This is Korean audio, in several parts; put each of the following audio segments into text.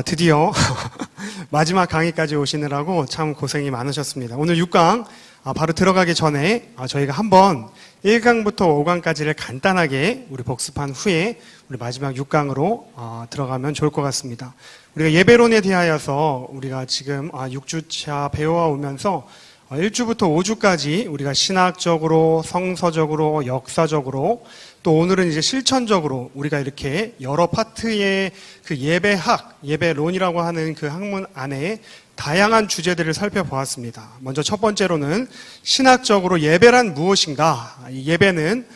드디어 마지막 강의까지 오시느라고 참 고생이 많으셨습니다. 오늘 6강 바로 들어가기 전에 저희가 한번 1강부터 5강까지를 간단하게 우리 복습한 후에 우리 마지막 6강으로 들어가면 좋을 것 같습니다. 우리가 예배론에 대하여서 우리가 지금 6주차 배워와 오면서 1주부터 5주까지 우리가 신학적으로, 성서적으로, 역사적으로 또 오늘은 이제 실천적으로 우리가 이렇게 여러 파트의 그 예배학, 예배론이라고 하는 그 학문 안에 다양한 주제들을 살펴보았습니다. 먼저 첫 번째로는 신학적으로 예배란 무엇인가? 이 예배는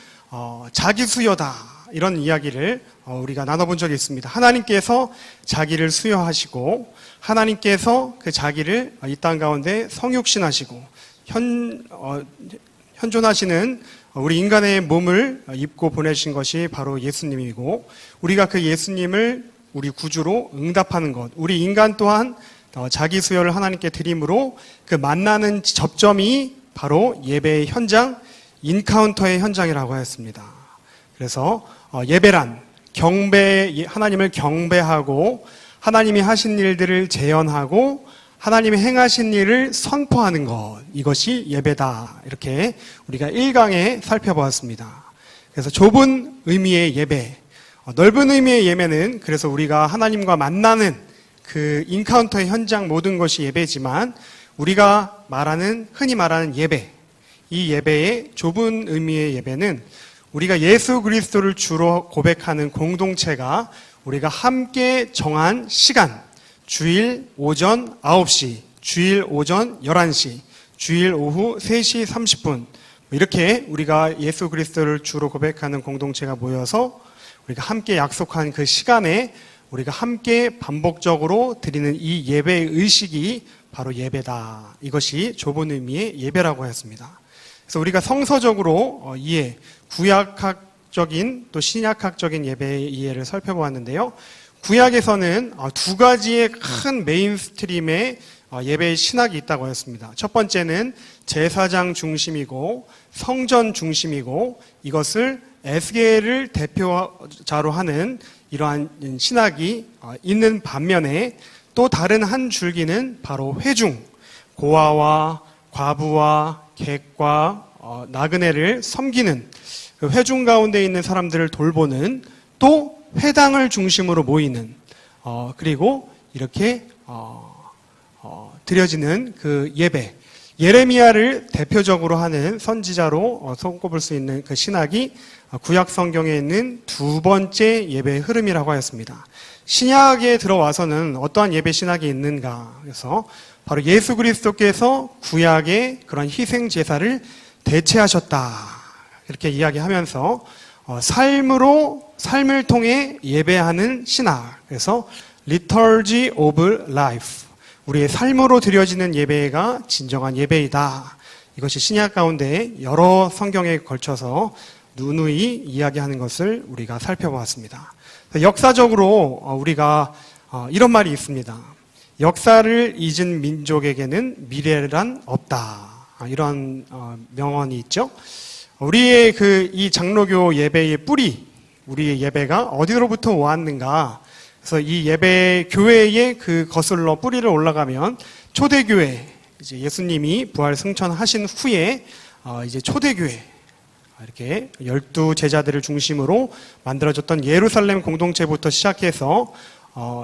자기 수여다. 이런 이야기를 우리가 나눠본 적이 있습니다. 하나님께서 자기를 수여하시고 하나님께서 그 자기를 이 땅 가운데 성육신하시고 현존하시는 우리 인간의 몸을 입고 보내신 것이 바로 예수님이고 우리가 그 예수님을 우리 구주로 응답하는 것, 우리 인간 또한 자기 수여를 하나님께 드림으로 그 만나는 접점이 바로 예배의 현장, 인카운터의 현장이라고 하였습니다. 그래서 예배란 하나님을 경배하고 하나님이 하신 일들을 재현하고 하나님이 행하신 일을 선포하는 것, 이것이 예배다. 이렇게 우리가 1강에 살펴보았습니다. 그래서 좁은 의미의 예배, 넓은 의미의 예배는 그래서 우리가 하나님과 만나는 그 인카운터의 현장 모든 것이 예배지만 우리가 흔히 말하는 예배, 이 예배의 좁은 의미의 예배는 우리가 예수 그리스도를 주로 고백하는 공동체가 우리가 함께 정한 시간, 주일 오전 9시, 주일 오전 11시, 주일 오후 3시 30분 이렇게 우리가 예수 그리스도를 주로 고백하는 공동체가 모여서 우리가 함께 약속한 그 시간에 우리가 함께 반복적으로 드리는 이 예배의 의식이 바로 예배다. 이것이 좁은 의미의 예배라고 했습니다. 그래서 우리가 성서적으로 구약학적인 또 신약학적인 예배의 이해를 살펴보았는데요. 구약에서는 두 가지의 큰 메인스트림의 예배의 신학이 있다고 하였습니다. 첫 번째는 제사장 중심이고 성전 중심이고 이것을 에스겔을 대표자로 하는 이러한 신학이 있는 반면에 또 다른 한 줄기는 바로 회중, 고아와 과부와 객과 나그네를 섬기는 그 회중 가운데 있는 사람들을 돌보는 또 회당을 중심으로 모이는 그리고 이렇게 드려지는 그 예배, 예레미야를 대표적으로 하는 선지자로 손꼽을 수 있는 그 신학이 구약 성경에 있는 두 번째 예배의 흐름이라고 하였습니다. 신약에 들어와서는 어떠한 예배 신학이 있는가? 그래서 바로 예수 그리스도께서 구약의 그런 희생 제사를 대체하셨다. 이렇게 이야기하면서 삶을 통해 예배하는 신학. 그래서 Liturgy of Life. 우리의 삶으로 드려지는 예배가 진정한 예배이다. 이것이 신약 가운데 여러 성경에 걸쳐서 누누이 이야기하는 것을 우리가 살펴보았습니다. 역사적으로 우리가 이런 말이 있습니다. 역사를 잊은 민족에게는 미래란 없다. 이런 명언이 있죠. 우리의 이 장로교 예배의 뿌리, 우리의 예배가 어디로부터 왔는가? 그래서 이 예배 교회의 그 거슬러 뿌리를 올라가면 초대교회, 이제 예수님이 부활 승천하신 후에 이제 초대교회, 이렇게 12 제자들을 중심으로 만들어졌던 예루살렘 공동체부터 시작해서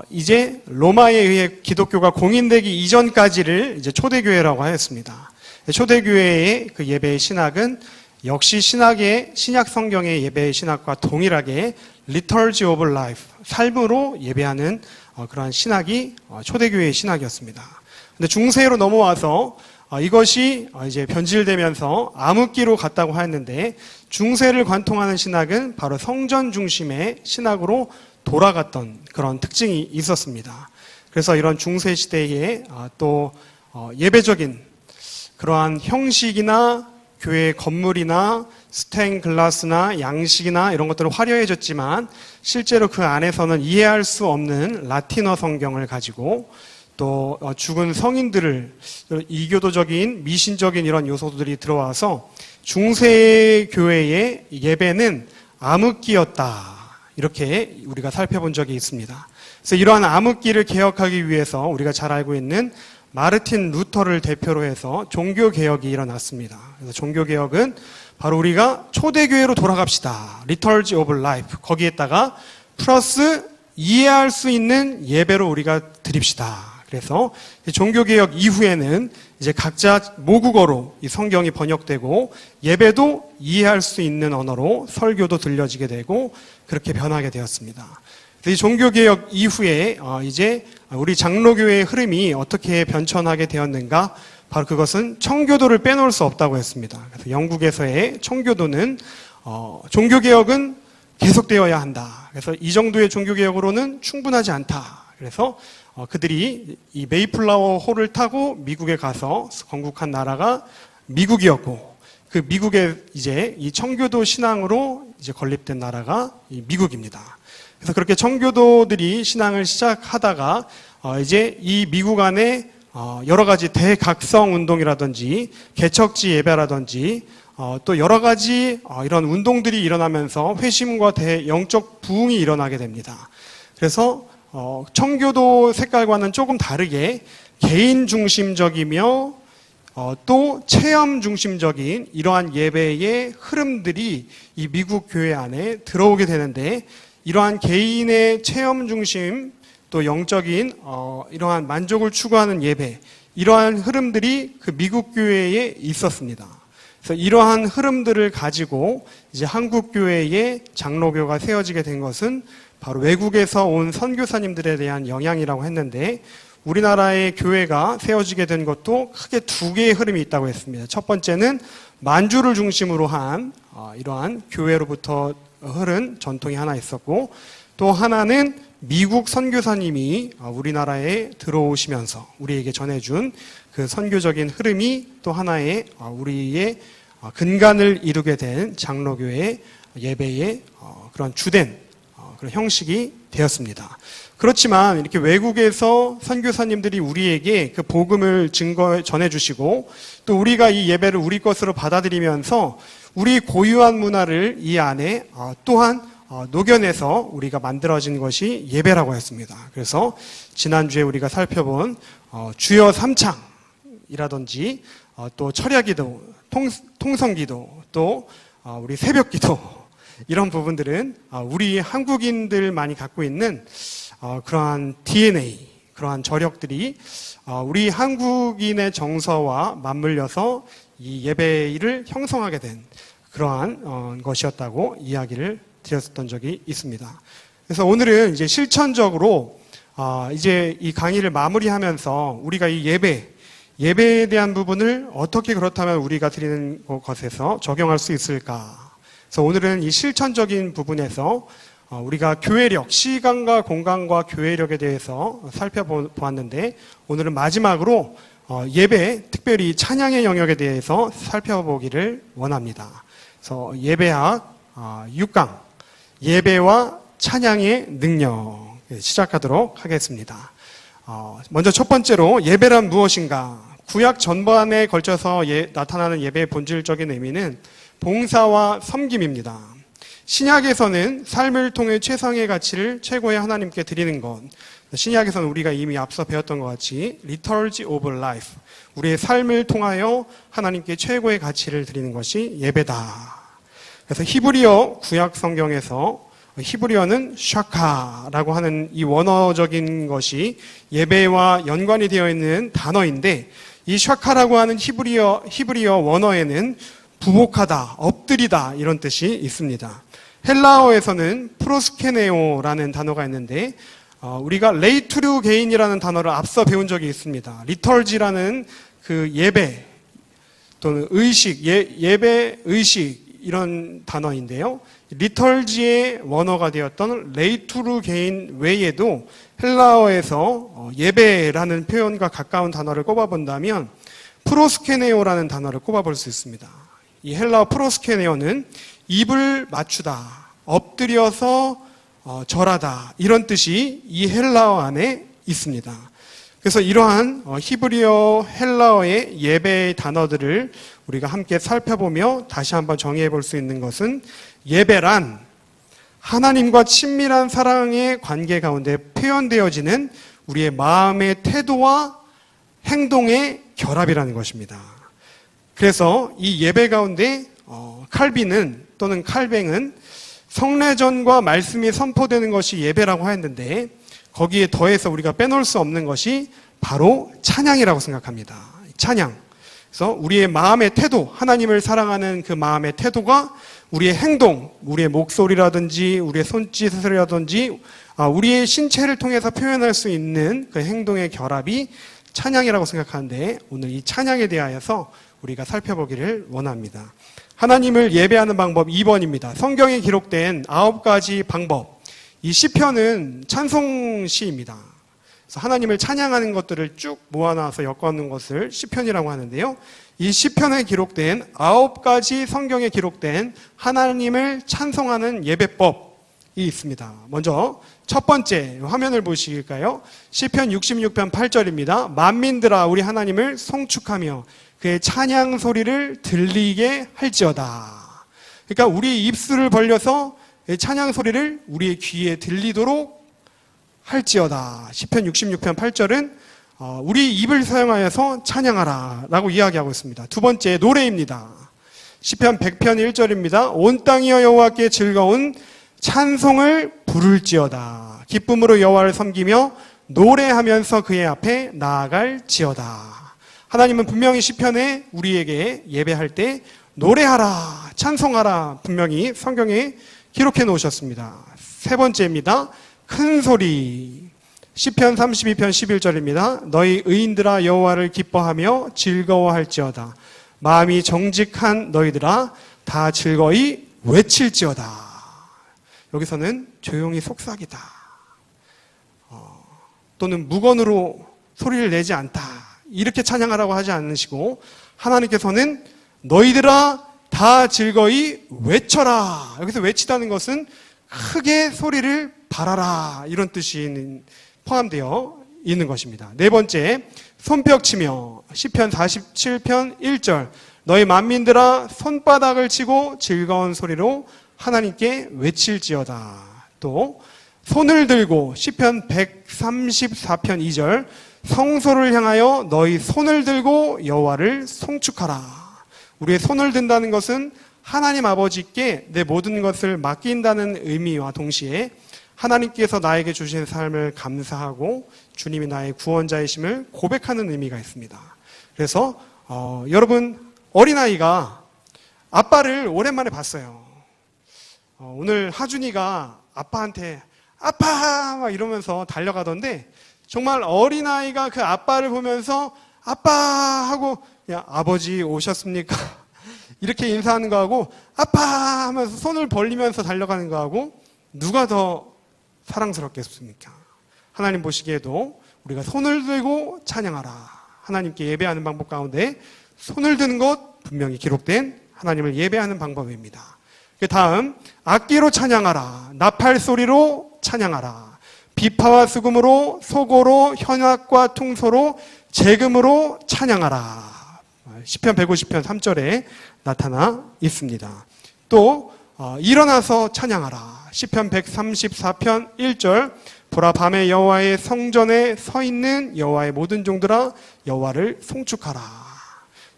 이제 로마에 의해 기독교가 공인되기 이전까지를 이제 초대교회라고 하였습니다. 초대교회의 그 예배의 신학은 역시 신약 성경의 예배의 신학과 동일하게 Liturgy of Life, 삶으로 예배하는 그러한 신학이 초대교회의 신학이었습니다. 근데 중세로 넘어와서 이것이 이제 변질되면서 암흑기로 갔다고 하였는데 중세를 관통하는 신학은 바로 성전 중심의 신학으로 돌아갔던 그런 특징이 있었습니다. 그래서 이런 중세 시대에 또 예배적인 그러한 형식이나 교회 건물이나 스테인 글라스나 양식이나 이런 것들은 화려해졌지만 실제로 그 안에서는 이해할 수 없는 라틴어 성경을 가지고 또 죽은 성인들을 이교도적인 미신적인 이런 요소들이 들어와서 중세 교회의 예배는 암흑기였다. 이렇게 우리가 살펴본 적이 있습니다. 그래서 이러한 암흑기를 개혁하기 위해서 우리가 잘 알고 있는 마르틴 루터를 대표로 해서 종교개혁이 일어났습니다. 그래서 종교개혁은 바로 우리가 초대교회로 돌아갑시다. Liturgy of Life. 거기에다가 플러스 이해할 수 있는 예배로 우리가 드립시다. 그래서 종교개혁 이후에는 이제 각자 모국어로 이 성경이 번역되고 예배도 이해할 수 있는 언어로 설교도 들려지게 되고 그렇게 변하게 되었습니다. 이 종교개혁 이후에 이제 우리 장로교회의 흐름이 어떻게 변천하게 되었는가? 바로 그것은 청교도를 빼놓을 수 없다고 했습니다. 그래서 영국에서의 청교도는 종교개혁은 계속되어야 한다. 그래서 이 정도의 종교개혁으로는 충분하지 않다. 그래서 그들이 이 메이플라워 호를 타고 미국에 가서 건국한 나라가 미국이었고 그 미국에 이제 이 청교도 신앙으로 이제 건립된 나라가 이 미국입니다. 그래서 그렇게 청교도들이 신앙을 시작하다가 이제 이 미국 안에 여러 가지 대각성 운동이라든지 개척지 예배라든지 또 여러 가지 이런 운동들이 일어나면서 회심과 대영적 부흥이 일어나게 됩니다. 그래서 청교도 색깔과는 조금 다르게 개인 중심적이며 또 체험 중심적인 이러한 예배의 흐름들이 이 미국 교회 안에 들어오게 되는데 이러한 개인의 체험 중심 또 영적인 이러한 만족을 추구하는 예배 이러한 흐름들이 그 미국 교회에 있었습니다. 그래서 이러한 흐름들을 가지고 이제 한국 교회의 장로교가 세워지게 된 것은 바로 외국에서 온 선교사님들에 대한 영향이라고 했는데 우리나라의 교회가 세워지게 된 것도 크게 두 개의 흐름이 있다고 했습니다. 첫 번째는 만주를 중심으로 한 이러한 교회로부터 흐른 전통이 하나 있었고 또 하나는 미국 선교사님이 우리나라에 들어오시면서 우리에게 전해준 그 선교적인 흐름이 또 하나의 우리의 근간을 이루게 된 장로교회 예배의 그런 주된 그런 형식이 되었습니다. 그렇지만 이렇게 외국에서 선교사님들이 우리에게 그 복음을 전해주시고 또 우리가 이 예배를 우리 것으로 받아들이면서 우리 고유한 문화를 이 안에 또한 녹여내서 우리가 만들어진 것이 예배라고 했습니다. 그래서 지난주에 우리가 살펴본 주여 삼창이라든지 또 철야기도, 통성기도, 또 우리 새벽기도 이런 부분들은 우리 한국인들만이 갖고 있는 그러한 DNA, 그러한 저력들이 우리 한국인의 정서와 맞물려서 이 예배를 형성하게 된 그러한 것이었다고 이야기를 드렸던 적이 있습니다. 그래서 오늘은 이제 실천적으로 이제 이 강의를 마무리하면서 우리가 이 예배에 대한 부분을 어떻게 그렇다면 우리가 드리는 것에서 적용할 수 있을까? 그래서 오늘은 이 실천적인 부분에서 우리가 교회력, 시간과 공간과 교회력에 대해서 살펴보았는데 오늘은 마지막으로 예배, 특별히 찬양의 영역에 대해서 살펴보기를 원합니다. 그래서 예배학 6강, 예배와 찬양의 능력 시작하도록 하겠습니다. 먼저 첫 번째로 예배란 무엇인가? 구약 전반에 걸쳐서 나타나는 예배의 본질적인 의미는 봉사와 섬김입니다. 신약에서는 삶을 통해 최상의 가치를 최고의 하나님께 드리는 것. 신약에서는 우리가 이미 앞서 배웠던 것 같이 Liturgy of Life, 우리의 삶을 통하여 하나님께 최고의 가치를 드리는 것이 예배다. 그래서 히브리어 구약 성경에서 히브리어는 샤카라고 하는 이 원어적인 것이 예배와 연관이 되어 있는 단어인데 이 샤카라고 하는 히브리어 원어에는 부복하다, 엎드리다 이런 뜻이 있습니다. 헬라어에서는 프로스케네오라는 단어가 있는데 우리가 레이투르 게인이라는 단어를 앞서 배운 적이 있습니다. 리털지라는 그 예배 또는 의식, 예배 의식 이런 단어인데요. 리털지의 원어가 되었던 레이투르 게인 외에도 헬라어에서 예배라는 표현과 가까운 단어를 꼽아본다면 프로스케네오라는 단어를 꼽아볼 수 있습니다. 이 헬라어 프로스케네오는 입을 맞추다, 엎드려서 절하다 이런 뜻이 이 헬라어 안에 있습니다. 그래서 이러한 히브리어, 헬라어의 예배의 단어들을 우리가 함께 살펴보며 다시 한번 정의해 볼 수 있는 것은 예배란 하나님과 친밀한 사랑의 관계 가운데 표현되어지는 우리의 마음의 태도와 행동의 결합이라는 것입니다. 그래서 이 예배 가운데 칼빈은 또는 칼뱅은 성례전과 말씀이 선포되는 것이 예배라고 하였는데 거기에 더해서 우리가 빼놓을 수 없는 것이 바로 찬양이라고 생각합니다. 찬양. 그래서 우리의 마음의 태도, 하나님을 사랑하는 그 마음의 태도가 우리의 행동, 우리의 목소리라든지 우리의 손짓이라든지 우리의 신체를 통해서 표현할 수 있는 그 행동의 결합이 찬양이라고 생각하는데 오늘 이 찬양에 대하여서 우리가 살펴보기를 원합니다. 하나님을 예배하는 방법 2번입니다. 성경에 기록된 9가지 방법. 이 시편은 찬송시입니다. 그래서 하나님을 찬양하는 것들을 쭉 모아놔서 엮어놓은 것을 시편이라고 하는데요. 이 시편에 기록된 9가지 성경에 기록된 하나님을 찬송하는 예배법이 있습니다. 먼저 첫 번째 화면을 보시길까요? 시편 66편 8절입니다. 만민들아 우리 하나님을 송축하며 그의 찬양 소리를 들리게 할지어다. 그러니까 우리 입술을 벌려서 찬양 소리를 우리의 귀에 들리도록 할지어다. 시편 66편 8절은 우리 입을 사용하여서 찬양하라 라고 이야기하고 있습니다. 두 번째 노래입니다. 시편 100편 1절입니다. 온 땅이여 여호와께 즐거운 찬송을 부를지어다. 기쁨으로 여호와를 섬기며 노래하면서 그의 앞에 나아갈지어다. 하나님은 분명히 시편에 우리에게 예배할 때 노래하라, 찬송하라 분명히 성경에 기록해 놓으셨습니다. 세 번째입니다. 큰 소리. 시편 32편 11절입니다. 너희 의인들아 여호와를 기뻐하며 즐거워할지어다. 마음이 정직한 너희들아 다 즐거이 외칠지어다. 여기서는 조용히 속삭이다. 또는 무건으로 소리를 내지 않다. 이렇게 찬양하라고 하지 않으시고 하나님께서는 너희들아 다 즐거이 외쳐라. 여기서 외치다는 것은 크게 소리를 발하라 이런 뜻이 포함되어 있는 것입니다. 네 번째, 손뼉치며 시편 47편 1절 너희 만민들아 손바닥을 치고 즐거운 소리로 하나님께 외칠지어다. 또 손을 들고 시편 134편 2절 성소를 향하여 너희 손을 들고 여호와를 송축하라. 우리의 손을 든다는 것은 하나님 아버지께 내 모든 것을 맡긴다는 의미와 동시에 하나님께서 나에게 주신 삶을 감사하고 주님이 나의 구원자이심을 고백하는 의미가 있습니다. 그래서 여러분 어린아이가 아빠를 오랜만에 봤어요. 오늘 하준이가 아빠한테 아빠 막 이러면서 달려가던데 정말 어린아이가 그 아빠를 보면서 아빠 하고 야 아버지 오셨습니까? 이렇게 인사하는 거하고 아빠 하면서 손을 벌리면서 달려가는 거하고 누가 더 사랑스럽겠습니까? 하나님 보시기에도 우리가 손을 들고 찬양하라. 하나님께 예배하는 방법 가운데 손을 드는 것 분명히 기록된 하나님을 예배하는 방법입니다. 그 다음 악기로 찬양하라. 나팔 소리로 찬양하라. 비파와 수금으로 소고로 현악과 퉁소로 재금으로 찬양하라. 시편 150편 3절에 나타나 있습니다. 또 일어나서 찬양하라. 시편 134편 1절 보라 밤에 여호와의 성전에 서 있는 여호와의 모든 종들아 여호와를 송축하라.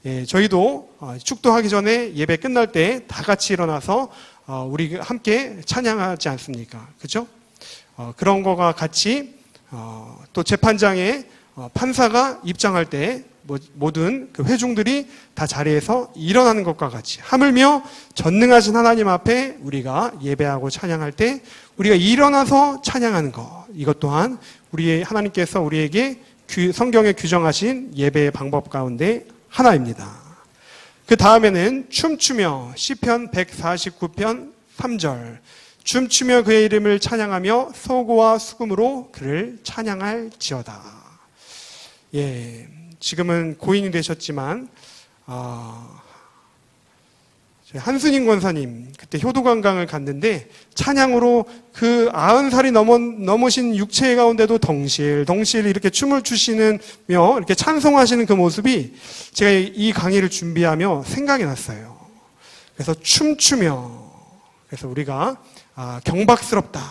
예, 저희도 축도하기 전에 예배 끝날 때 다 같이 일어나서 우리 함께 찬양하지 않습니까? 그렇죠? 그런 거가 같이 또 재판장에 판사가 입장할 때 모든 그 회중들이 다 자리에서 일어나는 것과 같이 하물며 전능하신 하나님 앞에 우리가 예배하고 찬양할 때 우리가 일어나서 찬양하는 것, 이것 또한 우리의 하나님께서 우리에게 성경에 규정하신 예배의 방법 가운데 하나입니다. 그 다음에는 춤추며 시편 149편 3절 춤추며 그의 이름을 찬양하며 소고와 수금으로 그를 찬양할지어다. 예, 지금은 고인이 되셨지만 한순임 권사님 그때 효도관광을 갔는데 찬양으로 그 90살이 넘으신 육체 가운데도 덩실덩실 이렇게 춤을 추시며 이렇게 찬송하시는 그 모습이 제가 이 강의를 준비하며 생각이 났어요. 그래서 춤추며 그래서 우리가 경박스럽다,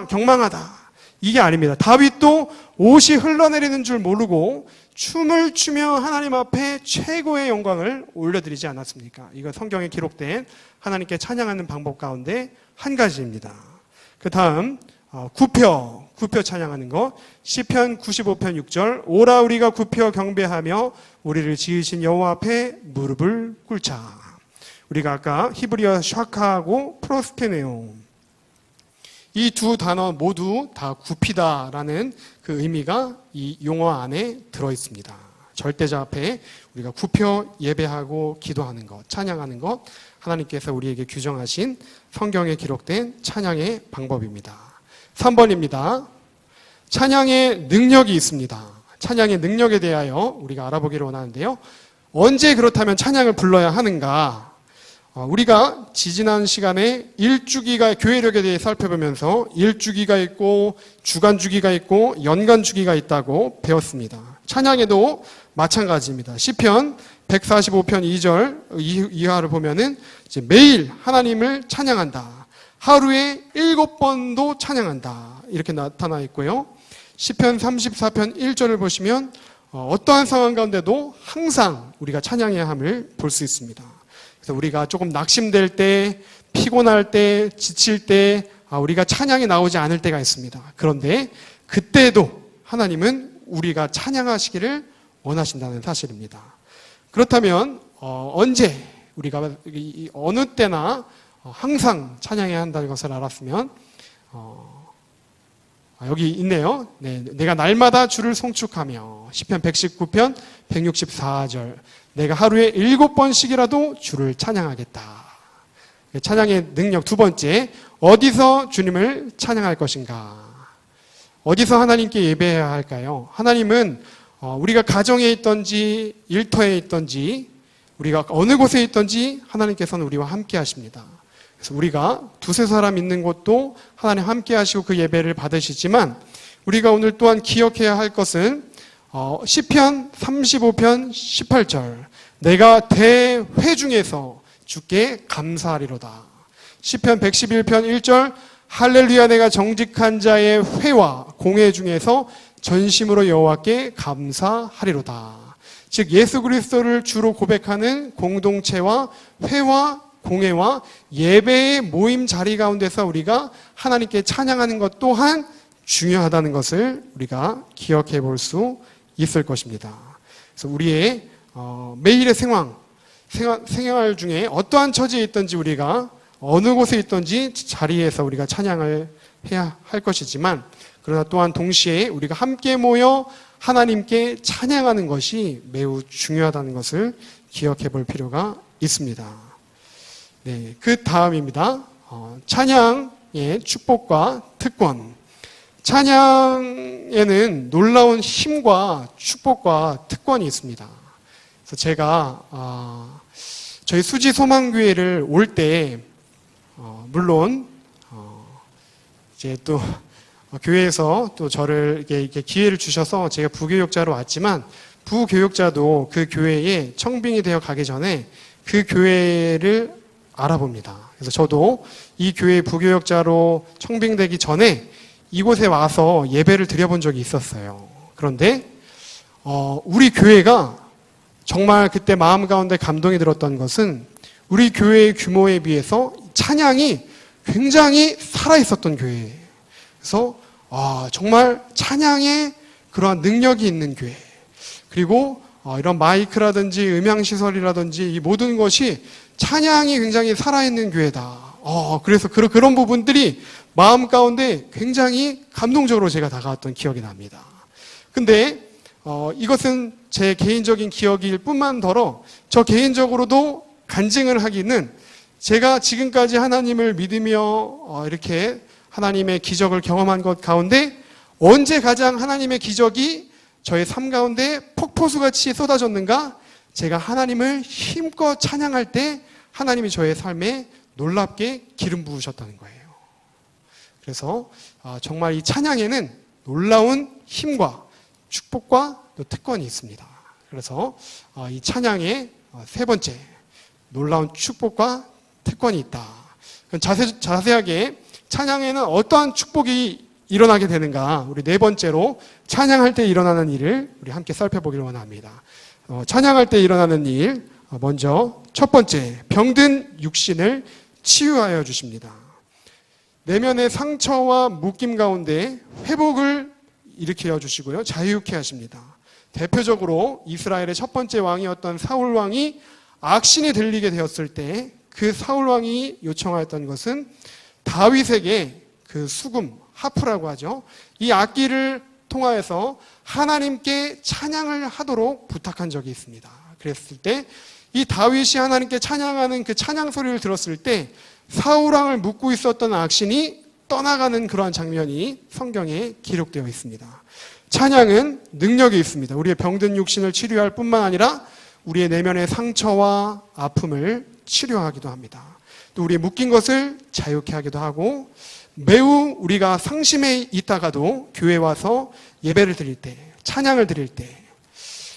경망하다, 이게 아닙니다. 다윗도 옷이 흘러내리는 줄 모르고 춤을 추며 하나님 앞에 최고의 영광을 올려드리지 않았습니까? 이거 성경에 기록된 하나님께 찬양하는 방법 가운데 한 가지입니다. 그 다음 굽혀 찬양하는 것. 시편 95편 6절, 오라 우리가 굽혀 경배하며 우리를 지으신 여호와 앞에 무릎을 꿇자. 우리가 아까 히브리어 샤카하고 프로스케네오, 이 두 단어 모두 다 굽히다라는 그 의미가 이 용어 안에 들어있습니다. 절대자 앞에 우리가 굽혀 예배하고 기도하는 것, 찬양하는 것, 하나님께서 우리에게 규정하신 성경에 기록된 찬양의 방법입니다. 3번입니다. 찬양의 능력이 있습니다. 찬양의 능력에 대하여 우리가 알아보기를 원하는데요. 언제 그렇다면 찬양을 불러야 하는가? 우리가 지지난 시간에 일주기가, 교회력에 대해 살펴보면서 일주기가 있고 주간주기가 있고 연간주기가 있다고 배웠습니다. 찬양에도 마찬가지입니다. 시편 145편 2절 이하를 보면은 이제 매일 하나님을 찬양한다, 하루에 7번도 찬양한다, 이렇게 나타나 있고요. 시편 34편 1절을 보시면 어떠한 상황 가운데도 항상 우리가 찬양해야 함을 볼 수 있습니다. 그래서 우리가 조금 낙심될 때, 피곤할 때, 지칠 때 우리가 찬양이 나오지 않을 때가 있습니다. 그런데 그때도 하나님은 우리가 찬양하시기를 원하신다는 사실입니다. 그렇다면 언제 우리가 어느 때나 항상 찬양해야 한다는 것을 알았으면 여기 있네요. 네, 내가 날마다 주를 송축하며, 시편 119편 164절, 내가 하루에 7번씩이라도 주를 찬양하겠다. 찬양의 능력 두 번째, 어디서 주님을 찬양할 것인가? 어디서 하나님께 예배해야 할까요? 하나님은 우리가 가정에 있든지 일터에 있든지 우리가 어느 곳에 있든지 하나님께서는 우리와 함께 하십니다. 그래서 우리가 두세 사람 있는 곳도 하나님 함께 하시고 그 예배를 받으시지만, 우리가 오늘 또한 기억해야 할 것은 시편 35편 18절, 내가 대회중에서 주께 감사하리로다. 시편 111편 1절, 할렐루야, 내가 정직한 자의 회와 공회 중에서 전심으로 여호와께 감사하리로다. 즉 예수 그리스도를 주로 고백하는 공동체와 회와 공회와 예배의 모임 자리 가운데서 우리가 하나님께 찬양하는 것 또한 중요하다는 것을 우리가 기억해 볼 수 있을 것입니다. 그래서 우리의 매일의 생활 중에 어떠한 처지에 있든지 우리가 어느 곳에 있든지 자리에서 우리가 찬양을 해야 할 것이지만, 그러나 또한 동시에 우리가 함께 모여 하나님께 찬양하는 것이 매우 중요하다는 것을 기억해 볼 필요가 있습니다. 네, 그 다음입니다. 찬양의 축복과 특권. 찬양에는 놀라운 힘과 축복과 특권이 있습니다. 그래서 제가 저희 수지 소망교회를 올 때 물론 이제 또 교회에서 또 저를 이렇게 기회를 주셔서 제가 부교육자로 왔지만, 부교육자도 그 교회에 청빙이 되어 가기 전에 그 교회를 알아봅니다. 그래서 저도 이 교회 부교육자로 청빙되기 전에 이곳에 와서 예배를 드려본 적이 있었어요. 그런데 우리 교회가 정말 그때 마음 가운데 감동이 들었던 것은, 우리 교회의 규모에 비해서 찬양이 굉장히 살아있었던 교회예요. 그래서 정말 찬양에 그러한 능력이 있는 교회, 그리고 이런 마이크라든지 음향시설이라든지 이 모든 것이 찬양이 굉장히 살아있는 교회다. 그래서 그런 부분들이 마음 가운데 굉장히 감동적으로 제가 다가왔던 기억이 납니다. 근데 이것은 제 개인적인 기억일 뿐만더러 저 개인적으로도 간증을 하기는, 제가 지금까지 하나님을 믿으며 이렇게 하나님의 기적을 경험한 것 가운데 언제 가장 하나님의 기적이 저의 삶 가운데 폭포수같이 쏟아졌는가? 제가 하나님을 힘껏 찬양할 때 하나님이 저의 삶에 놀랍게 기름 부으셨다는 거예요. 그래서 정말 이 찬양에는 놀라운 힘과 축복과 또 특권이 있습니다. 그래서 이 찬양의 세 번째, 놀라운 축복과 특권이 있다. 자세하게 찬양에는 어떠한 축복이 일어나게 되는가, 우리 네 번째로 찬양할 때 일어나는 일을 우리 함께 살펴보기를 원합니다. 찬양할 때 일어나는 일, 먼저 첫 번째, 병든 육신을 치유하여 주십니다. 내면의 상처와 묶임 가운데 회복을 일으켜 주시고요, 자유케 하십니다. 대표적으로 이스라엘의 첫 번째 왕이었던 사울 왕이 악신이 들리게 되었을 때 그 사울 왕이 요청하였던 것은 다윗에게 그 수금, 하프라고 하죠, 이 악기를 통하여서 하나님께 찬양을 하도록 부탁한 적이 있습니다. 그랬을 때 이 다윗이 하나님께 찬양하는 그 찬양 소리를 들었을 때 사울 왕을 묶고 있었던 악신이 떠나가는 그러한 장면이 성경에 기록되어 있습니다. 찬양은 능력이 있습니다. 우리의 병든 육신을 치료할 뿐만 아니라 우리의 내면의 상처와 아픔을 치료하기도 합니다. 또 우리의 묶인 것을 자유케 하기도 하고, 매우 우리가 상심해 있다가도 교회에 와서 예배를 드릴 때, 찬양을 드릴 때,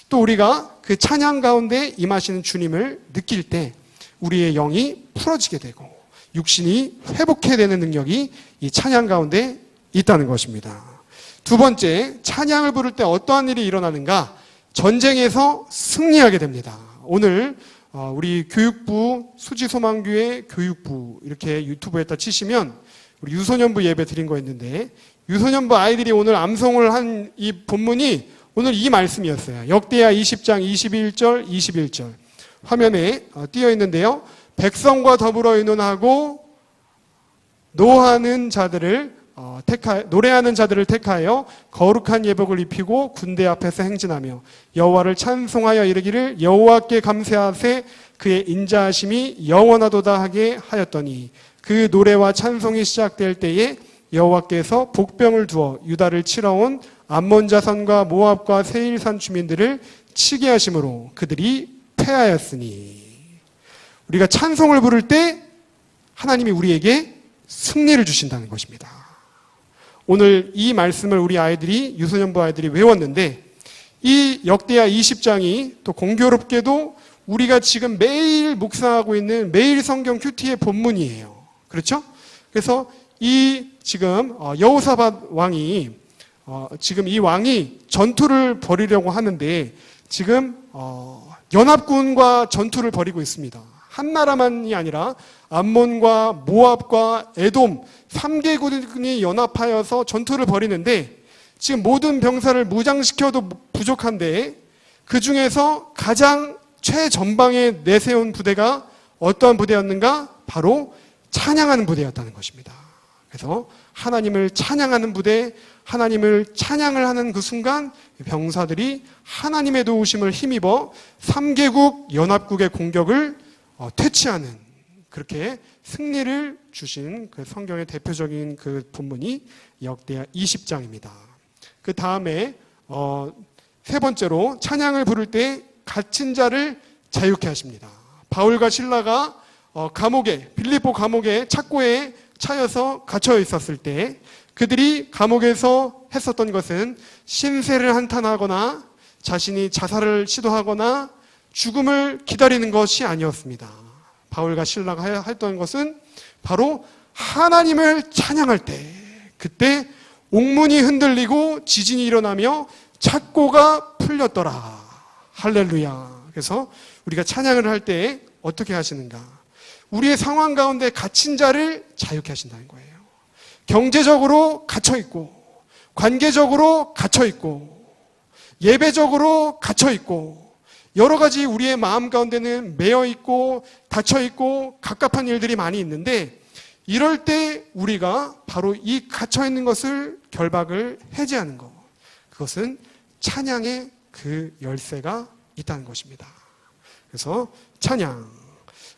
또 우리가 그 찬양 가운데 임하시는 주님을 느낄 때 우리의 영이 풀어지게 되고 육신이 회복해야 되는 능력이 이 찬양 가운데 있다는 것입니다. 두 번째, 찬양을 부를 때 어떠한 일이 일어나는가? 전쟁에서 승리하게 됩니다. 오늘 우리 교육부, 수지소망교회 교육부 이렇게 유튜브에다 치시면 우리 유소년부 예배 드린 거 있는데, 유소년부 아이들이 오늘 암송을 한 이 본문이 오늘 이 말씀이었어요. 역대하 20장 21절 21절 화면에 띄어 있는데요. 백성과 더불어 의논하고 노하는 자들을 노래하는 자들을 택하여 거룩한 예복을 입히고 군대 앞에서 행진하며 여호와를 찬송하여 이르기를 여호와께 감사하세 그의 인자하심이 영원하도다 하게 하였더니, 그 노래와 찬송이 시작될 때에 여호와께서 복병을 두어 유다를 치러 온 암몬 자손과 모압과 세일산 주민들을 치게 하심으로 그들이 패하였으니, 우리가 찬송을 부를 때 하나님이 우리에게 승리를 주신다는 것입니다. 오늘 이 말씀을 우리 아이들이, 유소년부 아이들이 외웠는데, 이 역대하 20장이 또 공교롭게도 우리가 지금 매일 묵상하고 있는 매일 성경 큐티의 본문이에요. 그렇죠? 그래서 이 지금 여호사밧 왕이 지금 이 왕이 전투를 벌이려고 하는데 지금 연합군과 전투를 벌이고 있습니다. 한 나라만이 아니라 암몬과 모압과 에돔 3개국이 연합하여서 전투를 벌이는데, 지금 모든 병사를 무장시켜도 부족한데 그 중에서 가장 최전방에 내세운 부대가 어떠한 부대였는가? 바로 찬양하는 부대였다는 것입니다. 그래서 하나님을 찬양하는 부대, 하나님을 찬양을 하는 그 순간 병사들이 하나님의 도우심을 힘입어 3개국 연합국의 공격을 퇴치하는, 그렇게 승리를 주신 그 성경의 대표적인 그 본문이 역대하 20장입니다. 그 다음에 세 번째로 찬양을 부를 때 갇힌 자를 자유케 하십니다. 바울과 실라가 감옥에, 빌립보 감옥에 착고에 차여서 갇혀 있었을 때 그들이 감옥에서 했었던 것은 신세를 한탄하거나 자신이 자살을 시도하거나 죽음을 기다리는 것이 아니었습니다. 바울과 실라가 했던 것은 바로 하나님을 찬양할 때, 그때 옥문이 흔들리고 지진이 일어나며 착고가 풀렸더라. 할렐루야. 그래서 우리가 찬양을 할 때 어떻게 하시는가? 우리의 상황 가운데 갇힌 자를 자유케 하신다는 거예요. 경제적으로 갇혀있고, 관계적으로 갇혀있고, 예배적으로 갇혀있고, 여러 가지 우리의 마음 가운데는 매여있고 닫혀있고 갑갑한 일들이 많이 있는데, 이럴 때 우리가 바로 이 갇혀있는 것을 결박을 해제하는 것, 그것은 찬양의 그 열쇠가 있다는 것입니다. 그래서 찬양,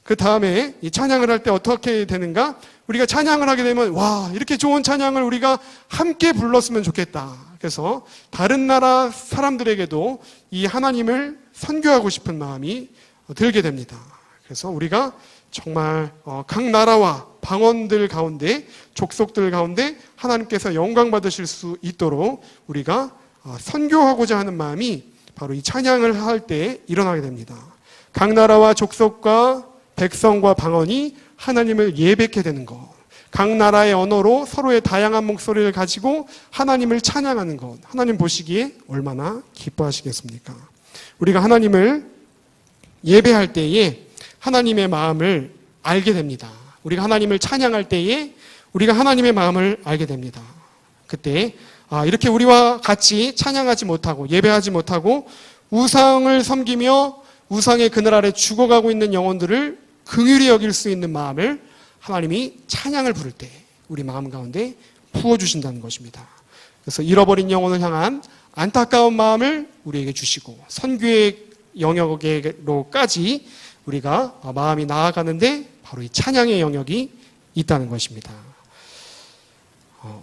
그 다음에 이 찬양을 할 때 어떻게 되는가? 우리가 찬양을 하게 되면 와, 이렇게 좋은 찬양을 우리가 함께 불렀으면 좋겠다. 그래서 다른 나라 사람들에게도 이 하나님을 선교하고 싶은 마음이 들게 됩니다. 그래서 우리가 정말 각 나라와 방언들 가운데, 족속들 가운데 하나님께서 영광 받으실 수 있도록 우리가 선교하고자 하는 마음이 바로 이 찬양을 할 때 일어나게 됩니다. 각 나라와 족속과 백성과 방언이 하나님을 예배케 되는 것. 각 나라의 언어로 서로의 다양한 목소리를 가지고 하나님을 찬양하는 것. 하나님 보시기에 얼마나 기뻐하시겠습니까? 우리가 하나님을 예배할 때에 하나님의 마음을 알게 됩니다. 우리가 하나님을 찬양할 때에 우리가 하나님의 마음을 알게 됩니다. 그때 이렇게 우리와 같이 찬양하지 못하고 예배하지 못하고 우상을 섬기며 우상의 그늘 아래 죽어가고 있는 영혼들을 긍휼히 여길 수 있는 마음을 하나님이 찬양을 부를 때 우리 마음 가운데 부어주신다는 것입니다. 그래서 잃어버린 영혼을 향한 안타까운 마음을 우리에게 주시고 선교의 영역으로까지 우리가 마음이 나아가는데 바로 이 찬양의 영역이 있다는 것입니다.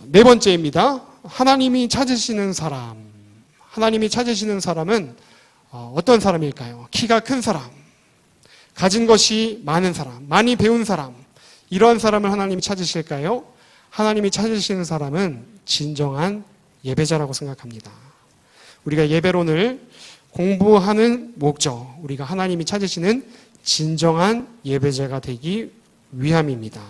네 번째입니다. 하나님이 찾으시는 사람. 하나님이 찾으시는 사람은 어떤 사람일까요? 키가 큰 사람, 가진 것이 많은 사람, 많이 배운 사람, 이러한 사람을 하나님이 찾으실까요? 하나님이 찾으시는 사람은 진정한 예배자라고 생각합니다. 우리가 예배론을 공부하는 목적, 우리가 하나님이 찾으시는 진정한 예배자가 되기 위함입니다.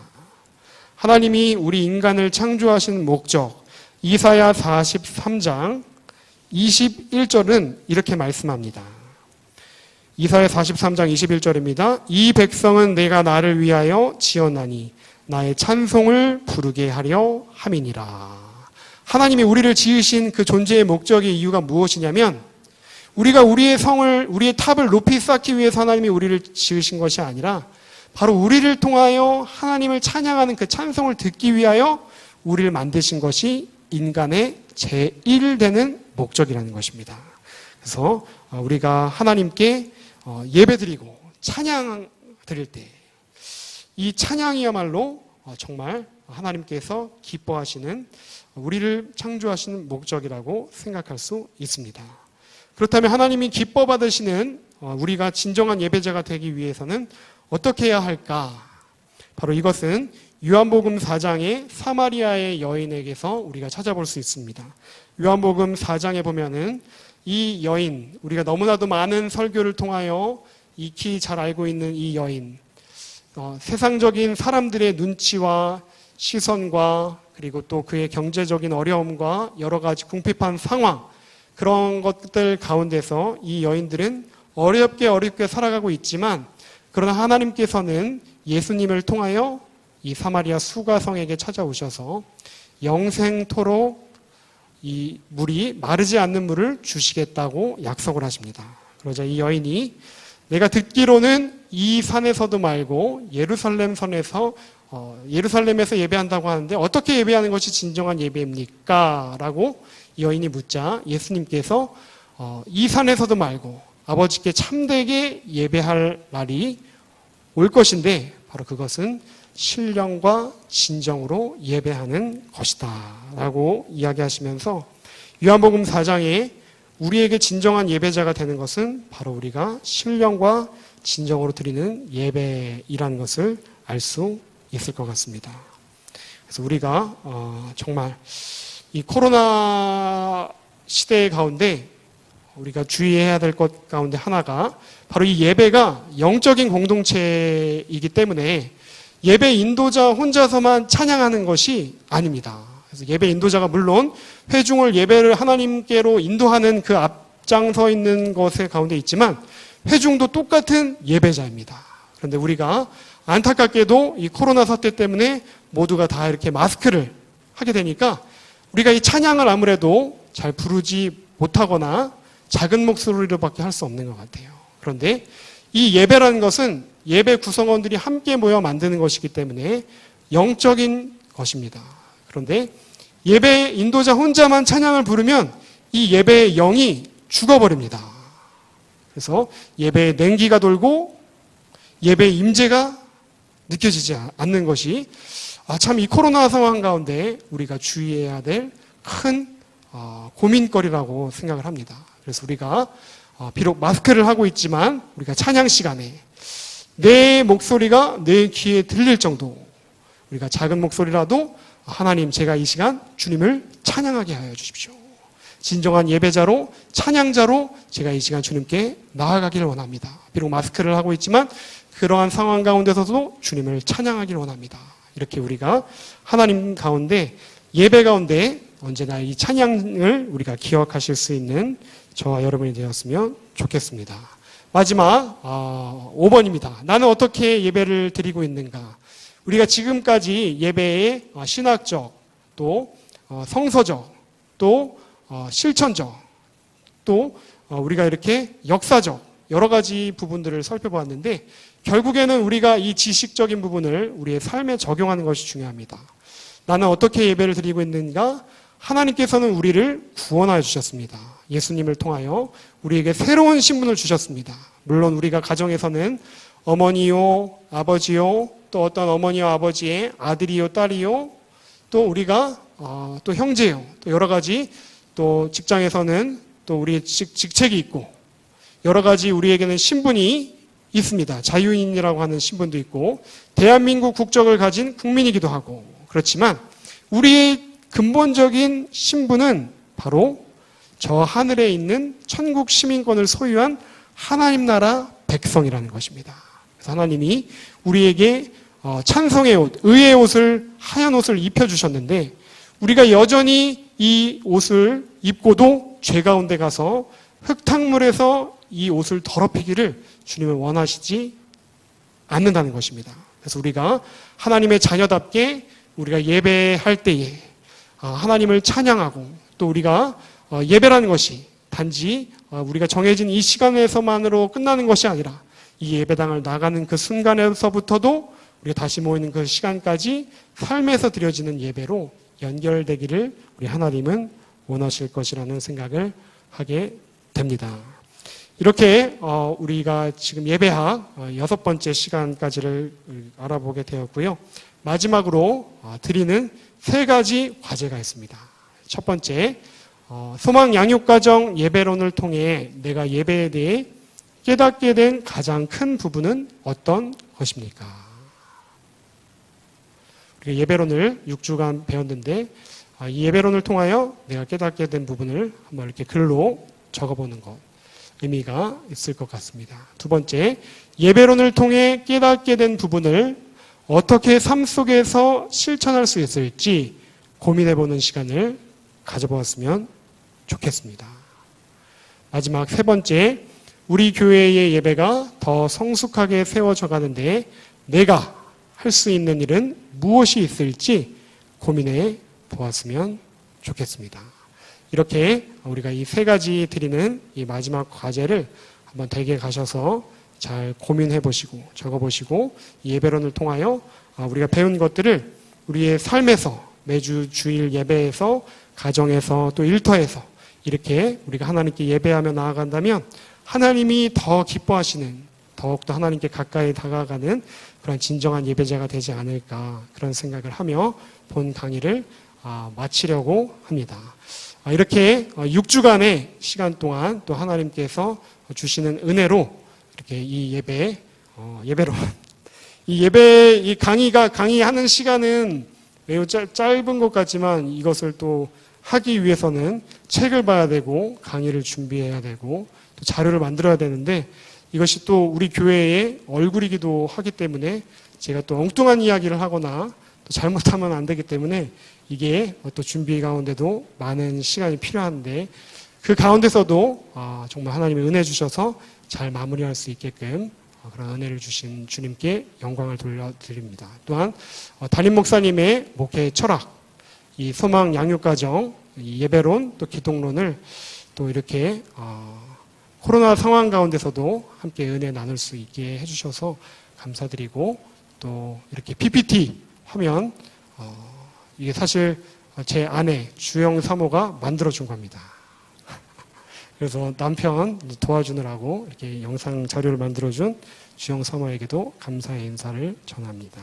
하나님이 우리 인간을 창조하신 목적, 이사야 43장 21절은 이렇게 말씀합니다. 이사야 43장 21절입니다. 이 백성은 내가 나를 위하여 지었나니 나의 찬송을 부르게 하려 함이니라. 하나님이 우리를 지으신 그 존재의 목적의 이유가 무엇이냐면 우리가 우리의 탑을 높이 쌓기 위해서 하나님이 우리를 지으신 것이 아니라 바로 우리를 통하여 하나님을 찬양하는 그 찬송을 듣기 위하여 우리를 만드신 것이 인간의 제1되는 목적이라는 것입니다. 그래서 우리가 하나님께 예배드리고 찬양 드릴 때 이 찬양이야말로 정말 하나님께서 기뻐하시는 우리를 창조하시는 목적이라고 생각할 수 있습니다. 그렇다면 하나님이 기뻐 받으시는 우리가 진정한 예배자가 되기 위해서는 어떻게 해야 할까? 바로 이것은 요한복음 4장의 사마리아의 여인에게서 우리가 찾아볼 수 있습니다. 요한복음 4장에 보면은 이 여인, 우리가 너무나도 많은 설교를 통하여 익히 잘 알고 있는 이 여인, 세상적인 사람들의 눈치와 시선과 그리고 또 그의 경제적인 어려움과 여러 가지 궁핍한 상황, 그런 것들 가운데서 이 여인들은 어렵게 살아가고 있지만 그러나 하나님께서는 예수님을 통하여 이 사마리아 수가성에게 찾아오셔서 영생토록 이 물이 마르지 않는 물을 주시겠다고 약속을 하십니다. 그러자 이 여인이 내가 듣기로는 이 산에서도 말고 예루살렘에서 예배한다고 하는데 어떻게 예배하는 것이 진정한 예배입니까? 라고 이 여인이 묻자 예수님께서 이 산에서도 말고 아버지께 참되게 예배할 날이 올 것인데 바로 그것은 신령과 진정으로 예배하는 것이다 라고 이야기하시면서 요한복음 4장에 우리에게 진정한 예배자가 되는 것은 바로 우리가 신령과 진정으로 드리는 예배이라는 것을 알 수 있을 것 같습니다. 그래서 우리가 정말 이 코로나 시대 가운데 우리가 주의해야 될 것 가운데 하나가 바로 이 예배가 영적인 공동체이기 때문에 예배 인도자 혼자서만 찬양하는 것이 아닙니다. 그래서 예배 인도자가 물론 회중을 예배를 하나님께로 인도하는 그 앞장서 있는 것의 가운데 있지만 회중도 똑같은 예배자입니다. 그런데 우리가 안타깝게도 이 코로나 사태 때문에 모두가 다 이렇게 마스크를 하게 되니까 우리가 이 찬양을 아무래도 잘 부르지 못하거나 작은 목소리로밖에 할 수 없는 것 같아요. 그런데 이 예배라는 것은 예배 구성원들이 함께 모여 만드는 것이기 때문에 영적인 것입니다. 그런데 예배 인도자 혼자만 찬양을 부르면 이 예배의 영이 죽어버립니다. 그래서 예배에 냉기가 돌고 예배의 임재가 느껴지지 않는 것이 참 이 코로나 상황 가운데 우리가 주의해야 될 큰 고민거리라고 생각을 합니다. 그래서 우리가 비록 마스크를 하고 있지만 우리가 찬양 시간에 내 목소리가 내 귀에 들릴 정도 우리가 작은 목소리라도 하나님 제가 이 시간 주님을 찬양하게 하여 주십시오. 진정한 예배자로, 찬양자로 제가 이 시간 주님께 나아가기를 원합니다. 비록 마스크를 하고 있지만 그러한 상황 가운데서도 주님을 찬양하기를 원합니다. 이렇게 우리가 하나님 가운데, 예배 가운데 언제나 이 찬양을 우리가 기억하실 수 있는 저와 여러분이 되었으면 좋겠습니다. 마지막 5번입니다. 나는 어떻게 예배를 드리고 있는가? 우리가 지금까지 예배의 신학적, 또 성서적, 또 실천적, 또 우리가 이렇게 역사적 여러 가지 부분들을 살펴보았는데, 결국에는 우리가 이 지식적인 부분을 우리의 삶에 적용하는 것이 중요합니다. 나는 어떻게 예배를 드리고 있는가? 하나님께서는 우리를 구원하여 주셨습니다. 예수님을 통하여 우리에게 새로운 신분을 주셨습니다. 물론 우리가 가정에서는 어머니요, 아버지요, 또 어떤 어머니와 아버지의 아들이요, 딸이요, 또 우리가 또 형제요, 또 여러 가지, 또 직장에서는 또 우리의 직책이 있고 여러 가지 우리에게는 신분이 있습니다. 자유인이라고 하는 신분도 있고 대한민국 국적을 가진 국민이기도 하고, 그렇지만 우리의 근본적인 신분은 바로 저 하늘에 있는 천국 시민권을 소유한 하나님 나라 백성이라는 것입니다. 그래서 하나님이 우리에게 찬송의 옷, 의의 옷을, 하얀 옷을 입혀주셨는데, 우리가 여전히 이 옷을 입고도 죄 가운데 가서 흙탕물에서 이 옷을 더럽히기를 주님은 원하시지 않는다는 것입니다. 그래서 우리가 하나님의 자녀답게 우리가 예배할 때에 하나님을 찬양하고, 또 우리가 예배라는 것이 단지 우리가 정해진 이 시간에서만으로 끝나는 것이 아니라 이 예배당을 나가는 그 순간에서부터도 우리가 다시 모이는 그 시간까지 삶에서 드려지는 예배로 연결되기를 우리 하나님은 원하실 것이라는 생각을 하게 됩니다. 이렇게 우리가 지금 예배학 6번째 시간까지를 알아보게 되었고요. 마지막으로 드리는 3가지 과제가 있습니다. 첫 번째, 소망 양육가정 예배론을 통해 내가 예배에 대해 깨닫게 된 가장 큰 부분은 어떤 것입니까? 우리가 예배론을 6주간 배웠는데, 이 예배론을 통하여 내가 깨닫게 된 부분을 한번 이렇게 글로 적어보는 것, 의미가 있을 것 같습니다. 두 번째, 예배론을 통해 깨닫게 된 부분을 어떻게 삶 속에서 실천할 수 있을지 고민해보는 시간을 가져보았으면 좋겠습니다. 마지막 3번째, 우리 교회의 예배가 더 성숙하게 세워져 가는데 내가 할 수 있는 일은 무엇이 있을지 고민해 보았으면 좋겠습니다. 이렇게 우리가 이 3가지 드리는 이 마지막 과제를 한번 댁에 가셔서 잘 고민해 보시고 적어 보시고, 예배론을 통하여 우리가 배운 것들을 우리의 삶에서, 매주 주일 예배에서, 가정에서, 또 일터에서 이렇게 우리가 하나님께 예배하며 나아간다면 하나님이 더 기뻐하시는, 더욱더 하나님께 가까이 다가가는 그런 진정한 예배자가 되지 않을까, 그런 생각을 하며 본 강의를 마치려고 합니다. 이렇게 6주간의 시간 동안 또 하나님께서 주시는 은혜로 이렇게 이 예배론, 이 강의하는 시간은 매우 짧은 것 같지만 이것을 또 하기 위해서는 책을 봐야 되고 강의를 준비해야 되고 또 자료를 만들어야 되는데, 이것이 또 우리 교회의 얼굴이기도 하기 때문에 제가 또 엉뚱한 이야기를 하거나 또 잘못하면 안 되기 때문에 이게 또 준비 가운데도 많은 시간이 필요한데, 그 가운데서도 정말 하나님의 은혜 주셔서 잘 마무리할 수 있게끔 그런 은혜를 주신 주님께 영광을 돌려드립니다. 또한 담임 목사님의 목회 철학, 이 소망 양육가정, 이 예배론, 또 기독론을 또 이렇게 코로나 상황 가운데서도 함께 은혜 나눌 수 있게 해주셔서 감사드리고, 또 이렇게 PPT 화면, 이게 사실 제 아내 주영 사모가 만들어준 겁니다. 그래서 남편 도와주느라고 이렇게 영상 자료를 만들어준 주영 사모에게도 감사의 인사를 전합니다.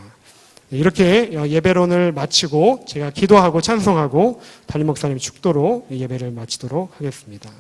이렇게 예배론을 마치고 제가 기도하고 찬송하고 담임 목사님 축도로 예배를 마치도록 하겠습니다.